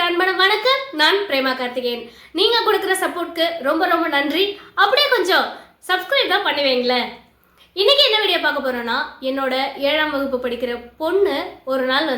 அன்பான வணக்கம். நான் பிரேமா கார்த்திகேயன். நீங்க கொடுக்குற சப்போர்ட்க்கு ரொம்ப ரொம்ப நன்றி. அப்படியே கொஞ்சம் சப்ஸ்கிரைப் தான் பண்ணுவீங்களே. இன்னைக்கு என்ன வீடியோ பார்க்க போறோம்னா, என்னோட 7ஆம் வகுப்பு படிக்கிற பொண்ணு ஒரு நாள்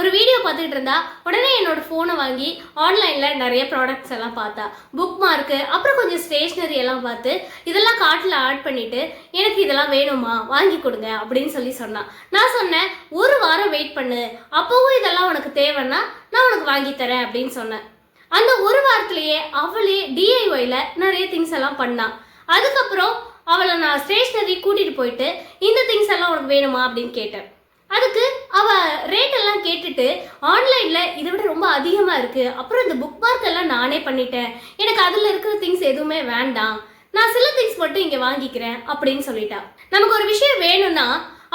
ஒரு வீடியோ பார்த்துட்டு இருந்தா. உடனே என்னோட ஃபோனை வாங்கி ஆன்லைன்ல நிறைய ப்ராடக்ட்ஸ் எல்லாம் பார்த்தா. புக் மார்க்கு, அப்புறம் கொஞ்சம் ஸ்டேஷ்னரி எல்லாம் பார்த்து இதெல்லாம் கார்ட்டில் ஆட் பண்ணிட்டு, எனக்கு இதெல்லாம் வேணுமா வாங்கி கொடுங்க அப்படின்னு சொன்னா. நான் சொன்னேன், ஒரு வாரம் வெயிட் பண்ணு, அப்பவும் இதெல்லாம் உனக்கு தேவைன்னா நான் உனக்கு வாங்கி தரேன் அப்படின்னு சொன்னேன். அந்த ஒரு வாரத்திலேயே அவளே டிஐஒய்ல நிறைய திங்ஸ் எல்லாம் பண்ணா. அதுக்கப்புறம் அவளை நான் ஸ்டேஷ்னரி கூட்டிட்டு போயிட்டு, இந்த திங்ஸ் எல்லாம் உனக்கு வேணுமா அப்படின்னு கேட்டேன். அதுக்கு அவ ரேட் எல்லாம் கேட்டுட்டு, ஆன்லைன்ல இதை விட ரொம்ப அதிகமா இருக்கு, அப்புறம் இந்த புக் மார்க் எல்லாம் நானே பண்ணிட்டேன், எனக்கு அதுல இருக்கிற திங்ஸ் எதுவுமே வேண்டாம், நான் சில திங்ஸ் மட்டும் இங்க வாங்கிக்கிறேன் அப்படின்னு சொல்லிட்டா. நமக்கு ஒரு விஷயம் வேணும்னா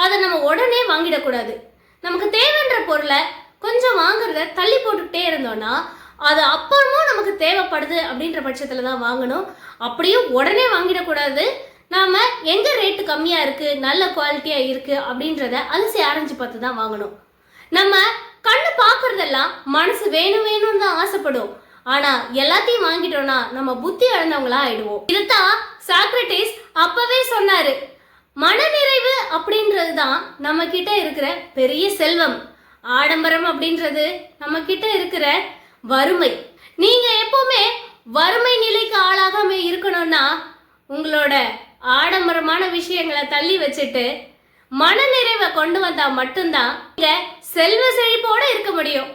அதை நம்ம உடனே வாங்கிடக்கூடாது. நமக்கு தேவைன்ற பொருளை கொஞ்சம் வாங்குறத தள்ளி போட்டுக்கிட்டே இருந்தோம்னா அது அப்புறமும் நமக்கு தேவைப்படுது அப்படின்ற பட்சத்துல தான் வாங்கணும். அப்படியும் உடனே வாங்கிடக்கூடாது. நாம எங்க ரேட்டு கம்மியா இருக்கு, நல்ல குவாலிட்டியா இருக்கு அப்படின்றத அலசி ஆராய்ஞ்சு பார்த்து தான் வாங்கணும். நம்ம கண்ணு பாக்குறதெல்லாம் மனசு வேணும் வேணும்னு தான் ஆசைப்படும். ஆனா எல்லாத்தையும் வாங்கிட்டோம்னா நம்ம புத்தி இழந்தவங்களா ஆயிடுவோம். இதுதான் சாக்ரட்டிஸ் அப்பவே சொன்னாரு. மனநிறைவு அப்படின்றது தான் நம்ம கிட்ட இருக்கிற பெரிய செல்வம். ஆடம்பரம் அப்படின்றது நம்ம கிட்ட இருக்கிற வறுமை. நீங்க எப்பவுமே வறுமை நிலைக்கு ஆளாகாம இருக்கணும்னா உங்களோட ஆடம்பரமான விஷயங்களை தள்ளி வச்சுட்டு மனநிறைவை கொண்டு வந்தா மட்டும்தான் நீங்க செல்வ செழிப்போட இருக்க முடியும்.